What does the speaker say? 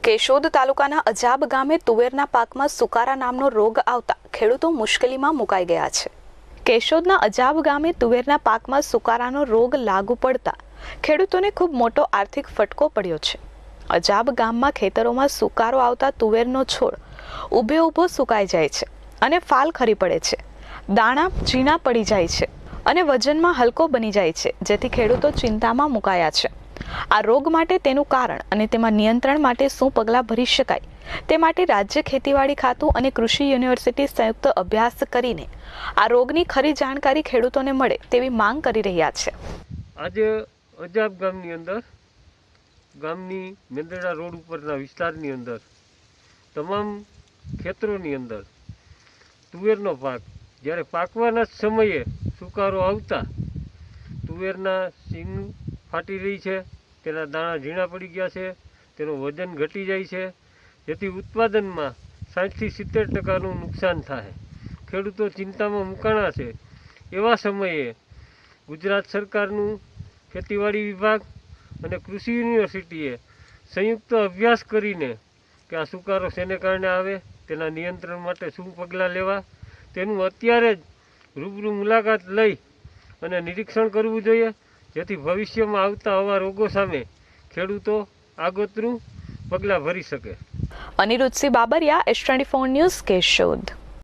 કેશોદ તાલુકાના અજાબ ગામે તુવેરના પાકમાં સુકારા નામનો રોગ આવતા ખેડૂતો મુશ્કેલીમાં મુકાઈ ગયા છે। કેશોદના અજાબ ગામે તુવેરના પાકમાં સુકારાનો રોગ લાગુ પડતા ખેડૂતોને ખૂબ મોટો આર્થિક ફટકો પડ્યો છે। અજાબ ગામમાં ખેતરોમાં સુકારો આવતા તુવેરનો છોડ ઊભો સુકાઈ જાય છે અને ફાલ ખરી પડે છે, દાણા ઝીણા પડી જાય છે અને વજનમાં હલકો બની જાય છે, જેથી ખેડૂતો ચિંતામાં મુકાયા છે। આ રોગ માટે તેનું કારણ અને તેમાં નિયંત્રણ માટે શું પગલાં ભરી શકાય તે માટે રાજ્ય ખેતીવાડી ખાતું અને કૃષિ યુનિવર્સિટી સંયુક્ત અભ્યાસ કરીને આ રોગની ખરી જાણકારી ખેડૂતોને મળે તેવી માંગ કરી રહ્યા છે। આજે અજાબ ગામની અંદર ગામની મેંદરડા રોડ ઉપરના વિસ્તારની અંદર તમામ ખેતરોની અંદર તુવેરનો પાક જ્યારે પાકવાના સમયે સુકારો આવતા તુવેરના સિંગ ફાટી રહી છે, તેના દાણા ઝીણા પડી ગયા છે, તેનું વજન ઘટી જાય છે, જેથી ઉત્પાદનમાં 60થી 70% નુકસાન થાય। ખેડૂતો ચિંતામાં મુકાણા છે। એવા સમયે ગુજરાત સરકારનું ખેતીવાડી વિભાગ અને કૃષિ યુનિવર્સિટીએ સંયુક્ત અભ્યાસ કરીને કે આ સુકારો શેને કારણે આવે, તેના નિયંત્રણ માટે શું પગલાં લેવા, તેનું અત્યારે જ રૂબરૂ મુલાકાત લઈ અને નિરીક્ષણ કરવું જોઈએ, જેથી ભવિષ્યમાં આવતા આવા રોગો સામે ખેડૂતો આગોતરું પગલાં ભરી શકે। Aniruddhsinh Babariya, S24 news, Keshod.